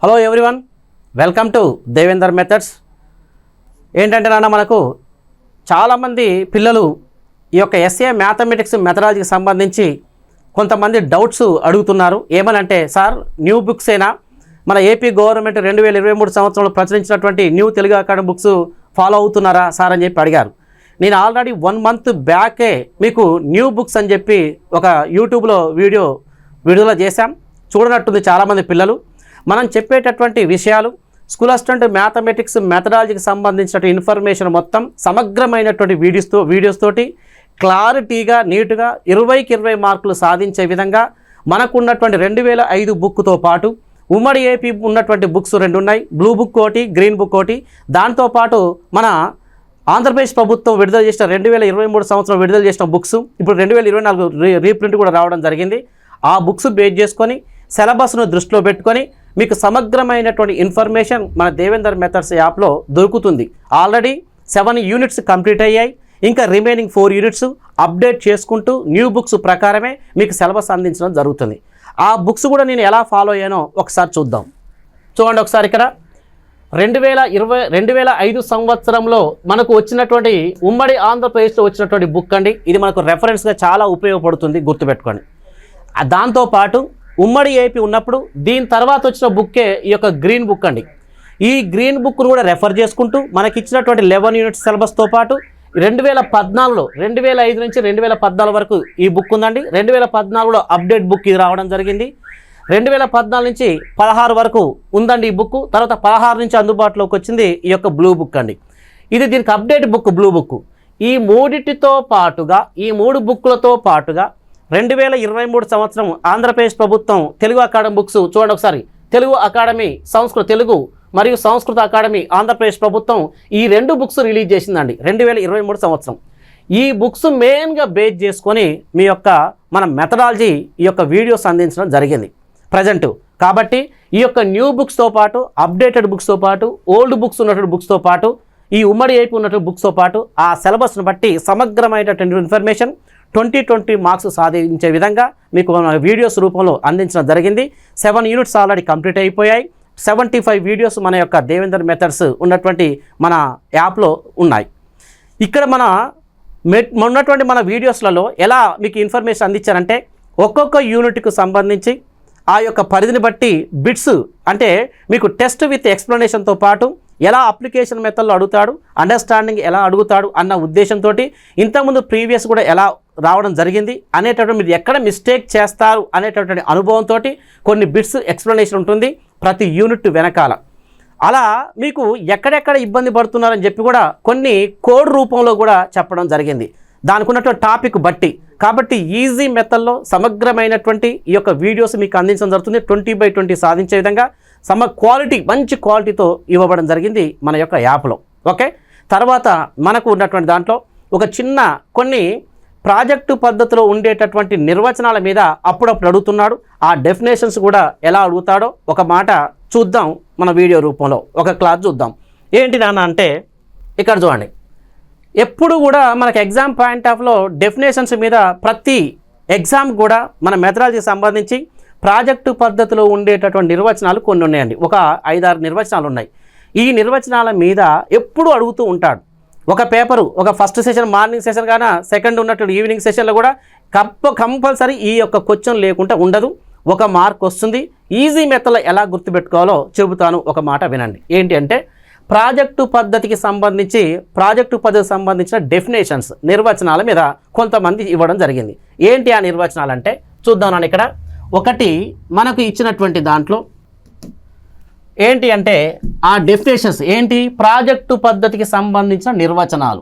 Hello everyone, welcome to Devender methods. ఏంటంటే నాన్న, మనకు చాలామంది పిల్లలు ఈ యొక్క ఎస్ఏ మ్యాథమెటిక్స్ మెథడాలజీకి సంబంధించి కొంతమంది డౌట్స్ అడుగుతున్నారు. ఏమనంటే, సార్ న్యూ బుక్సేనా, మన ఏపీ గవర్నమెంట్ 2023 సంవత్సరంలో ప్రచురించినటువంటి new Telugu academy books follow అవుతున్నారా సార్ అని చెప్పి అడిగారు. నేను ఆల్రెడీ 1 month బ్యాకే మీకు న్యూ బుక్స్ అని చెప్పి ఒక యూట్యూబ్లో వీడియో విడుదల చేశాం. చూడనట్టుంది చాలామంది పిల్లలు. మనం చెప్పేటటువంటి విషయాలు స్కూల్ అసిస్టెంట్ మ్యాథమెటిక్స్ మెథడాలజీకి సంబంధించిన ఇన్ఫర్మేషన్ మొత్తం సమగ్రమైనటువంటి వీడియోస్ తోటి క్లారిటీగా నీట్గా 20కి 20 మార్కులు సాధించే విధంగా మనకున్నటువంటి 2005 బుక్తో పాటు ఉమ్మడి ఏపీ ఉన్నటువంటి బుక్స్ 2 ఉన్నాయి. బ్లూ బుక్ ఒకటి, గ్రీన్ బుక్ ఒకటి. దాంతోపాటు మన ఆంధ్రప్రదేశ్ ప్రభుత్వం విడుదల చేసిన 2023 సంవత్సరం విడుదల చేసిన బుక్స్ ఇప్పుడు 2024 రీప్రింట్ కూడా రావడం జరిగింది. ఆ బుక్స్ బేస్ చేసుకొని సిలబస్ను దృష్టిలో పెట్టుకొని మీకు సమగ్రమైనటువంటి ఇన్ఫర్మేషన్ మన దేవేందర్ మెథడ్స్ యాప్లో దొరుకుతుంది. ఆల్రెడీ 7 యూనిట్స్ కంప్లీట్ అయ్యాయి. ఇంకా రిమైనింగ్ 4 యూనిట్స్ అప్డేట్ చేసుకుంటూ న్యూ బుక్స్ ప్రకారమే మీకు సిలబస్ అందించడం జరుగుతుంది. ఆ బుక్స్ కూడా నేను ఎలా ఫాలో అయ్యానో ఒకసారి చూద్దాం. చూడండి ఒకసారి ఇక్కడ 2005 సంవత్సరంలో మనకు వచ్చినటువంటి ఉమ్మడి ఆంధ్రప్రదేశ్లో వచ్చినటువంటి బుక్ అండి. ఇది మనకు రెఫరెన్స్గా చాలా ఉపయోగపడుతుంది, గుర్తుపెట్టుకోండి. దాంతోపాటు ఉమ్మడి ఏపీ ఉన్నప్పుడు దీని తర్వాత వచ్చిన బుక్కే ఈ యొక్క గ్రీన్ బుక్ అండి. ఈ గ్రీన్ బుక్ను కూడా రెఫర్ చేసుకుంటూ మనకి ఇచ్చినటువంటి 11 యూనిట్స్ సిలబస్తో పాటు 2014లో 2005 నుంచి 2014 వరకు ఈ బుక్ ఉందండి. 2014లో అప్డేట్ బుక్ ఇది రావడం జరిగింది. 2014 నుంచి 16 వరకు ఉందండి ఈ బుక్. తర్వాత 16 నుంచి అందుబాటులోకి వచ్చింది ఈ యొక్క బ్లూ బుక్ అండి. ఇది దీనికి అప్డేట్ బుక్ బ్లూ బుక్. ఈ మూడిటితో పాటుగా, ఈ 3 బుక్లతో పాటుగా 2023 సంవత్సరం ఆంధ్రప్రదేశ్ ప్రభుత్వం తెలుగు అకాడమీ బుక్స్ చూడండి ఒకసారి. తెలుగు అకాడమీ తెలుగు మరియు సంస్కృత అకాడమీ ఆంధ్రప్రదేశ్ ప్రభుత్వం ఈ 2 బుక్స్ రిలీజ్ చేసిందండి 2023 సంవత్సరం. ఈ బుక్స్ మెయిన్గా బేస్ చేసుకొని మీ యొక్క మన మెథడాలజీ ఈ యొక్క వీడియోస్ అందించడం జరిగింది ప్రజెంట్. కాబట్టి ఈ యొక్క న్యూ బుక్స్తో పాటు, అప్డేటెడ్ బుక్స్తో పాటు, ఓల్డ్ బుక్స్ ఉన్నటువంటి బుక్స్తో పాటు, ఈ ఉమ్మడి ఏపీ ఉన్నటువంటి బుక్స్తో పాటు ఆ సిలబస్ను బట్టి సమగ్రమైనటువంటి ఇన్ఫర్మేషన్ 20 మార్క్స్ సాధించే విధంగా మీకు వీడియోస్ రూపంలో అందించడం జరిగింది. 7 యూనిట్స్ ఆల్రెడీ కంప్లీట్ అయిపోయాయి. 75 వీడియోస్ మన యొక్క దేవేందర్ మెథడ్స్ ఉన్నటువంటి మన యాప్లో ఉన్నాయి. ఇక్కడ ఉన్నటువంటి మన వీడియోస్లలో ఎలా మీకు ఇన్ఫర్మేషన్ అందించారంటే, ఒక్కొక్క యూనిట్కు సంబంధించి ఆ యొక్క పరిధిని బట్టి బిట్స్, అంటే మీకు టెస్ట్ విత్ ఎక్స్ప్లెనేషన్తో పాటు ఎలా అప్లికేషన్ మెథడ్లో అడుగుతాడు, అండర్స్టాండింగ్ ఎలా అడుగుతాడు అన్న ఉద్దేశంతో, ఇంతకుముందు ప్రీవియస్ కూడా ఎలా రావడం జరిగింది అనేటటువంటి, మీరు ఎక్కడ మిస్టేక్ చేస్తారు అనేటటువంటి అనుభవంతో కొన్ని బిట్స్ ఎక్స్ప్లెనేషన్ ఉంటుంది ప్రతి యూనిట్ వెనకాల. అలా మీకు ఎక్కడెక్కడ ఇబ్బంది పడుతున్నారని చెప్పి కూడా కొన్ని కోడ్ రూపంలో కూడా చెప్పడం జరిగింది దానికి ఉన్నటువంటి టాపిక్ బట్టి. కాబట్టి ఈజీ మెథడ్లో సమగ్రమైనటువంటి ఈ యొక్క వీడియోస్ మీకు అందించడం జరుగుతుంది. 20/20 సాధించే విధంగా మంచి క్వాలిటీతో ఇవ్వబడడం జరిగింది మన యొక్క యాప్లో. ఓకే, తర్వాత మనకు ఉన్నటువంటి దాంట్లో ఒక చిన్న కొన్ని ప్రాజెక్టు పద్ధతిలో ఉండేటటువంటి నిర్వచనాల మీద అప్పుడప్పుడు అడుగుతున్నాడు. ఆ డెఫినేషన్స్ కూడా ఎలా అడుగుతాడో ఒక మాట చూద్దాం మన వీడియో రూపంలో. ఒక క్లాస్ చూద్దాం. ఏంటి నాన్న అంటే, ఇక్కడ చూడండి. ఎప్పుడు కూడా మనకు ఎగ్జామ్ పాయింట్ ఆఫ్లో డెఫినేషన్స్ మీద ప్రతి ఎగ్జామ్ కూడా మన మెథడాలజీకి సంబంధించి ప్రాజెక్టు పద్ధతిలో ఉండేటటువంటి నిర్వచనాలు కొన్ని ఉన్నాయండి. ఒక 5-6 నిర్వచనాలు ఉన్నాయి. ఈ నిర్వచనాల మీద ఎప్పుడు అడుగుతూ ఉంటాడు. ఒక పేపరు, ఒక ఫస్ట్ సెషన్ మార్నింగ్ సెషన్ కానీ సెకండ్ ఉన్నటువంటి ఈవినింగ్ సెషన్లో కూడా కంపల్సరీ ఈ యొక్క క్వశ్చన్ లేకుండా ఉండదు. 1 మార్క్ వస్తుంది. ఈజీ మెథడ్లో ఎలా గుర్తుపెట్టుకోవాలో చెబుతాను, ఒక మాట వినండి. ఏంటి అంటే, ప్రాజెక్టు పద్ధతికి సంబంధించిన డెఫినేషన్స్, నిర్వచనాల మీద కొంతమంది ఇవ్వడం జరిగింది. ఏంటి ఆ నిర్వచనాలు అంటే చూద్దాం నాన్న. ఇక్కడ ఒకటి మనకు ఇచ్చినటువంటి దాంట్లో ఏంటి అంటే, ఆ డెఫినేషన్స్ ఏంటి, ప్రాజెక్టు పద్ధతికి సంబంధించిన నిర్వచనాలు.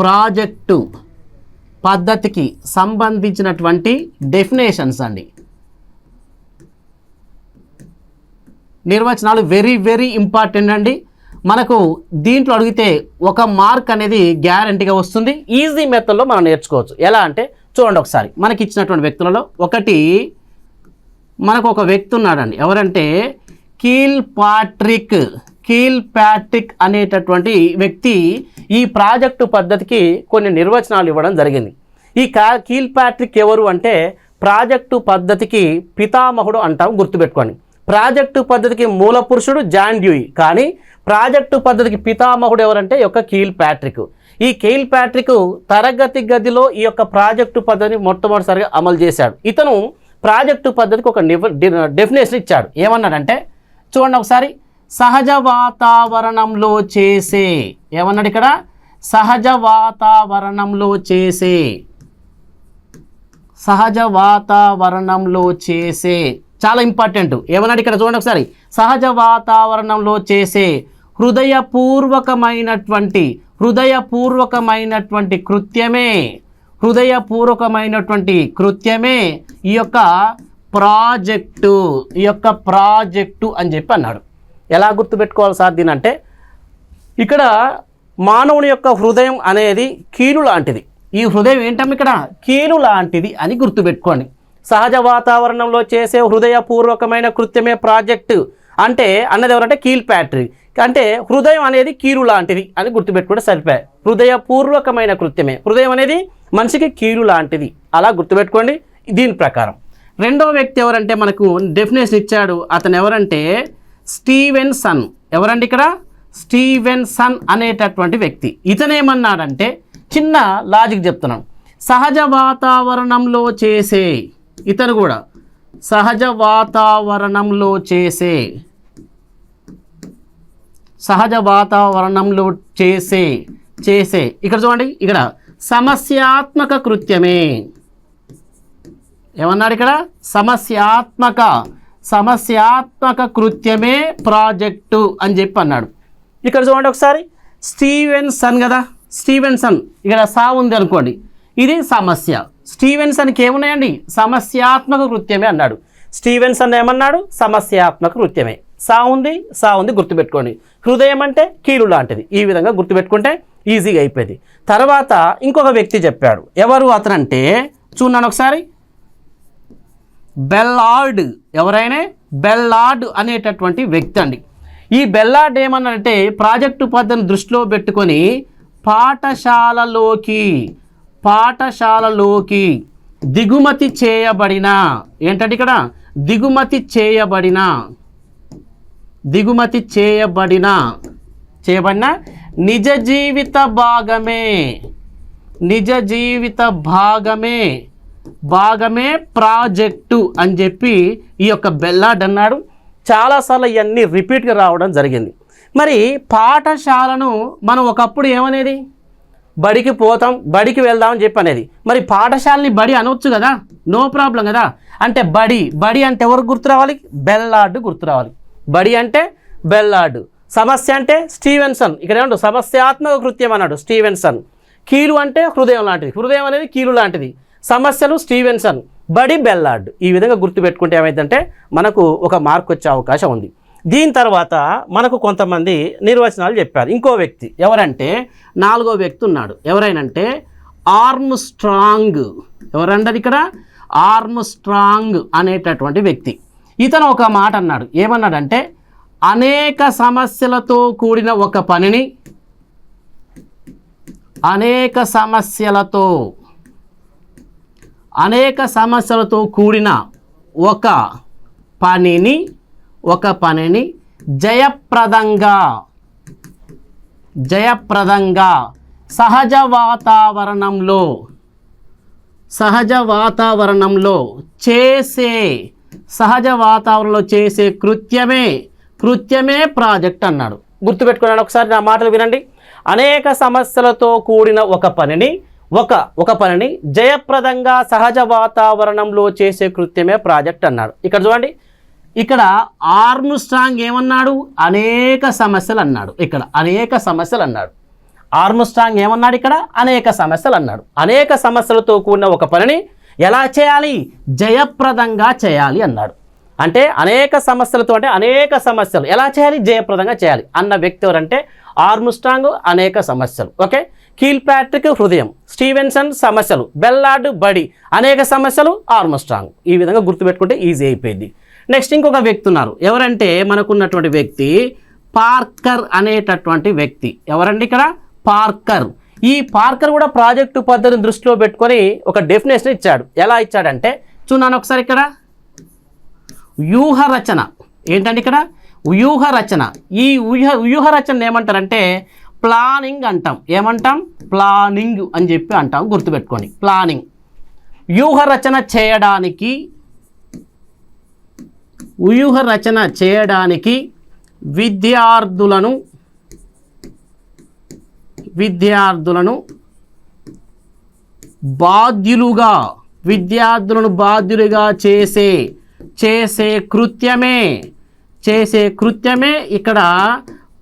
ప్రాజెక్టు పద్ధతికి సంబంధించినటువంటి డెఫినేషన్స్ అండి, నిర్వచనాలు వెరీ వెరీ ఇంపార్టెంట్ అండి. మనకు దీంట్లో అడిగితే 1 మార్క్ అనేది గ్యారంటీగా వస్తుంది. ఈజీ మెథడ్లో మనం నేర్చుకోవచ్చు. ఎలా అంటే చూడండి ఒకసారి. మనకి ఇచ్చినటువంటి వ్యక్తులలో మనకు ఒక వ్యక్తి ఉన్నాడండి. ఎవరంటే కీల్ ప్యాట్రిక్ అనేటటువంటి వ్యక్తి ఈ ప్రాజెక్టు పద్ధతికి కొన్ని నిర్వచనాలు ఇవ్వడం జరిగింది. ఈ కీల్ ప్యాట్రిక్ ఎవరు అంటే ప్రాజెక్టు పద్ధతికి పితామహుడు అంటాం, గుర్తుపెట్టుకోండి. ప్రాజెక్టు పద్ధతికి మూల పురుషుడు జాన్ డ్యూయి, కానీ ప్రాజెక్టు పద్ధతికి పితామహుడు ఎవరంటే ఈ యొక్క కీల్ ప్యాట్రిక్. ఈ కీల్ ప్యాట్రిక్ తరగతి గదిలో ఈ యొక్క ప్రాజెక్టు పద్ధతిని మొట్టమొదటిసారిగా అమలు చేశాడు. ఇతను ప్రాజెక్టు పద్ధతికి ఒక డెఫినేషన్ ఇచ్చాడు. ఏమన్నాడంటే చూడండి ఒకసారి, సహజ వాతావరణంలో చేసే, ఏమన్నాడు ఇక్కడ, సహజ వాతావరణంలో చేసే, సహజ వాతావరణంలో చేసే, చాలా ఇంపార్టెంట్. ఏమన్నాడు ఇక్కడ చూడండి ఒకసారి, సహజ వాతావరణంలో చేసే హృదయపూర్వకమైనటువంటి కృత్యమే, హృదయపూర్వకమైనటువంటి కృత్యమే ఈ యొక్క ప్రాజెక్టు అని చెప్పి అన్నాడు. ఎలా గుర్తుపెట్టుకోవాలి సార్ దీని అంటే, ఇక్కడ మానవుని యొక్క హృదయం అనేది కీలు లాంటిది. ఈ హృదయం ఏంటమ్మ ఇక్కడ, కీలు లాంటిది అని గుర్తుపెట్టుకోండి. సహజ వాతావరణంలో చేసే హృదయపూర్వకమైన కృత్యమే ప్రాజెక్టు అంటే అన్నది ఎవరంటే కీల్ ప్యాట్రిక్. అంటే హృదయం అనేది కీలు లాంటిది అని గుర్తుపెట్టుకుంటే సరిపోయాయి. హృదయపూర్వకమైన కృత్యమే, హృదయం అనేది మనిషికి కీలు లాంటిది, అలా గుర్తుపెట్టుకోండి. దీని ప్రకారం రెండో వ్యక్తి ఎవరంటే మనకు డెఫినేషన్ ఇచ్చాడు. అతను ఎవరంటే స్టీవెన్సన్. ఎవరండి ఇక్కడ, స్టీవెన్సన్ అనేటటువంటి వ్యక్తి. ఇతనేమన్నాడంటే, చిన్న లాజిక్ చెప్తున్నాను, సహజ వాతావరణంలో చేసే, ఇతను కూడా సహజ వాతావరణంలో చేసే ఇక్కడ చూడండి, ఇక్కడ సమస్యాత్మక కృత్యమే. ఏమన్నాడు ఇక్కడ, సమస్యాత్మక కృత్యమే ప్రాజెక్టు అని చెప్పి అన్నాడు. ఇక్కడ చూడండి ఒకసారి, స్టీవెన్సన్ కదా, స్టీవెన్సన్ ఇక్కడ సా ఉంది అనుకోండి, ఇది సమస్య. స్టీవెన్సన్కి ఏమున్నాయండి, సమస్యాత్మక కృత్యమే అన్నాడు. స్టీవెన్సన్ ఏమన్నాడు, సమస్యాత్మక కృత్యమే. సా ఉంది గుర్తుపెట్టుకోండి. హృదయం అంటే కీలు లాంటిది. ఈ విధంగా గుర్తుపెట్టుకుంటే ఈజీగా అయిపోయింది. తర్వాత ఇంకొక వ్యక్తి చెప్పాడు. ఎవరు అతనంటే చూడండి ఒకసారి, బెల్లార్డ్. ఎవరైనా బెల్లార్డ్ అనేటటువంటి వ్యక్తి అండి. ఈ బెల్లార్డ్ ఏమన్నాడంటే, ప్రాజెక్టు పద్ధతిని దృష్టిలో పెట్టుకొని పాఠశాలలోకి దిగుమతి చేయబడిన, ఏంటంటే ఇక్కడ దిగుమతి చేయబడిన నిజ జీవిత భాగమే ప్రాజెక్టు అని చెప్పి ఈ యొక్క బెల్లార్డ్ అన్నాడు. చాలాసార్లు ఇవన్నీ రిపీట్గా రావడం జరిగింది. మరి పాఠశాలను మనం ఒకప్పుడు ఏమనేది, బడికి పోతాం, బడికి వెళ్దామని చెప్పి అనేది. మరి పాఠశాలని బడి అనవచ్చు కదా, నో ప్రాబ్లం కదా. అంటే బడి అంటే ఎవరు గుర్తు రావాలి, బెల్లార్డ్ గుర్తు రావాలి. బడి అంటే బెల్లార్డ్, సమస్య అంటే స్టీవెన్సన్. ఇక్కడ ఏమంటారు, సమస్యాత్మక కృత్యం అన్నాడు స్టీవెన్సన్. కీలు అంటే హృదయం లాంటిది, హృదయం అనేది కీలు లాంటిది. సమస్యలు స్టీవెన్సన్, బడి బెల్లార్డ్. ఈ విధంగా గుర్తుపెట్టుకుంటే ఏమైందంటే మనకు ఒక మార్క్ వచ్చే అవకాశం ఉంది. దీని తర్వాత మనకు కొంతమంది నిర్వచనాలు చెప్పారు. ఇంకో వ్యక్తి ఎవరంటే, నాలుగో వ్యక్తి ఉన్నాడు. ఎవరైనంటే ఆర్మ్స్ట్రాంగ్. ఎవరంటారు ఇక్కడ, ఆర్మ్స్ట్రాంగ్ అనేటటువంటి వ్యక్తి. ఇతను ఒక మాట అన్నాడు. ఏమన్నాడంటే, అనేక సమస్యలతో కూడిన ఒక పనిని, అనేక సమస్యలతో కూడిన ఒక పనిని జయప్రదంగా సహజ వాతావరణంలో చేసే కృత్యమే ప్రాజెక్ట్ అన్నాడు. గుర్తుపెట్టుకున్నాను. ఒకసారి నా మాటలు వినండి. అనేక సమస్యలతో కూడిన ఒక పనిని జయప్రదంగా సహజ వాతావరణంలో చేసే కృత్యమే ప్రాజెక్ట్ అన్నాడు. ఇక్కడ చూడండి, ఇక్కడ ఆర్మ్స్ట్రాంగ్ ఏమన్నాడు, అనేక సమస్యలు అన్నాడు. ఇక్కడ అనేక సమస్యలు అన్నాడు. ఆర్మ్స్ట్రాంగ్ ఏమన్నాడు, ఇక్కడ అనేక సమస్యలు అన్నాడు. అనేక సమస్యలతో కూడిన ఒక పనిని ఎలా చేయాలి, జయప్రదంగా చేయాలి అన్నాడు. అంటే అనేక సమస్యలతో, అంటే అనేక సమస్యలు ఎలా చేయాలి, జయప్రదంగా చేయాలి అన్న వ్యక్తి ఎవరంటే ఆర్మ్స్ట్రాంగ్. అనేక సమస్యలు. ఓకే. కీల్ ప్యాట్రిక్ హృదయం, స్టీవెన్సన్ సమస్యలు, బెల్లార్డ్ బడి, అనేక సమస్యలు ఆర్మ్స్ట్రాంగ్. ఈ విధంగా గుర్తుపెట్టుకుంటే ఈజీ అయిపోయింది. నెక్స్ట్ ఇంకొక వ్యక్తి ఉన్నారు. ఎవరంటే మనకున్నటువంటి వ్యక్తి పార్కర్ అనేటటువంటి వ్యక్తి. ఎవరండి ఇక్కడ, పార్కర్. ఈ పార్కర్ కూడా ప్రాజెక్టు పద్ధతిని దృష్టిలో పెట్టుకొని ఒక డెఫినేషన్ ఇచ్చాడు. ఎలా ఇచ్చాడంటే చూడండి ఒకసారి ఇక్కడ వ్యూహ రచన ఏంటంటే ఇక్కడ వ్యూహ రచన. ఈ వ్యూహ రచన ఏమంటారంటే ప్లానింగ్ అంటాం. ఏమంటాం? ప్లానింగ్ అని చెప్పి అంటాం, గుర్తుపెట్టుకోండి. ప్లానింగ్. వ్యూహ రచన చేయడానికి విద్యార్థులను బాధ్యులుగా చేసే కృత్యమే ఇక్కడ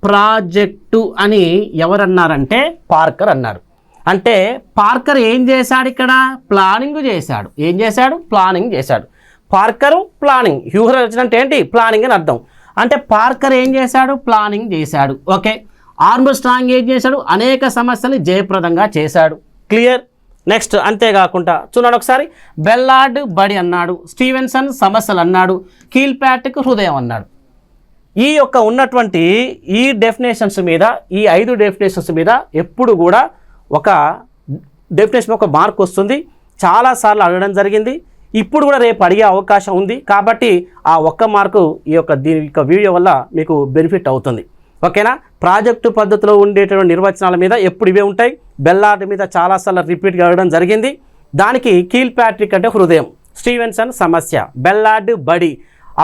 ప్రాజెక్టు అని ఎవరన్నారంటే పార్కర్ అన్నారు. అంటే పార్కర్ ఏం చేశాడు? ఇక్కడ ప్లానింగ్ చేశాడు. ఏం చేశాడు? ప్లానింగ్ చేశాడు. పార్కరు ప్లానింగ్. వ్యూహ రచన అంటే ఏంటి? ప్లానింగ్ అని అర్థం. అంటే పార్కర్ ఏం చేశాడు? ప్లానింగ్ చేశాడు. ఓకే. ఆర్మ్స్ట్రాంగ్ ఏం చేశాడు? అనేక సమస్యలు జయప్రదంగా చేశాడు. క్లియర్. నెక్స్ట్ అంతేకాకుండా చూడండి ఒకసారి, బెల్లార్డ్ బడి అన్నాడు, స్టీవెన్సన్ సమస్యలు అన్నాడు, కీల్పాట్రిక్ హృదయం అన్నాడు. ఈ యొక్క ఉన్నటువంటి ఈ డెఫినేషన్స్ మీద, ఈ 5 డెఫినేషన్స్ మీద ఎప్పుడు కూడా ఒక డెఫినేషన్ ఒక మార్క్ వస్తుంది. చాలాసార్లు అడగడం జరిగింది. ఇప్పుడు కూడా రేపు అడిగే అవకాశం ఉంది. కాబట్టి ఆ ఒక్క మార్కు దీని యొక్క వీడియో వల్ల మీకు బెనిఫిట్ అవుతుంది. ఓకేనా? ప్రాజెక్టు పద్ధతిలో ఉండేటువంటి నిర్వచనాల మీద ఎప్పుడు ఇవే ఉంటాయి. బెల్లార్డ్ మీద చాలాసార్లు రిపీట్గా అడగడం జరిగింది. దానికి కీల్పాట్రిక్ అంటే హృదయం, స్టీవెన్సన్ సమస్య, బెల్లార్డ్ బడి,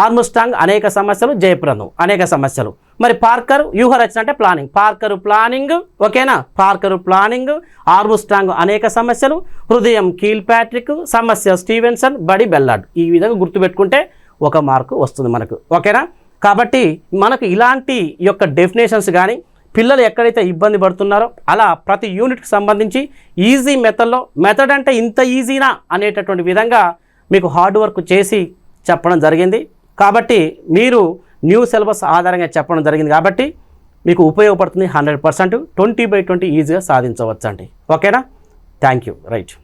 ఆర్మ్స్ట్రాంగ్ అనేక సమస్యలు, జయప్రదం అనేక సమస్యలు. మరి పార్కర్ వ్యూహ రచన అంటే ప్లానింగ్. Parker planning. ఓకేనా? పార్కర్ ప్లానింగ్, ఆర్మ్స్ట్రాంగ్ అనేక సమస్యలు, హృదయం కీల్పాట్రిక్, సమస్య స్టీవెన్సన్, బడి బెల్లార్డ్. ఈ విధంగా గుర్తుపెట్టుకుంటే 1 మార్కు వస్తుంది మనకు. ఓకేనా? కాబట్టి మనకు ఇలాంటి యొక్క డెఫినేషన్స్ కానీ పిల్లలు ఎక్కడైతే ఇబ్బంది పడుతున్నారో అలా ప్రతి యూనిట్కి సంబంధించి ఈజీ మెథడ్ అంటే ఇంత ఈజీనా అనేటటువంటి విధంగా మీకు హార్డ్ వర్క్ చేసి చెప్పడం జరిగింది. కాబట్టి మీరు న్యూ సిలబస్ ఆధారంగా చెప్పడం జరిగింది కాబట్టి మీకు ఉపయోగపడుతుంది. 100% 20/20 ఈజీగా సాధించవచ్చు అండి. ఓకేనా? Thank you. రైట్.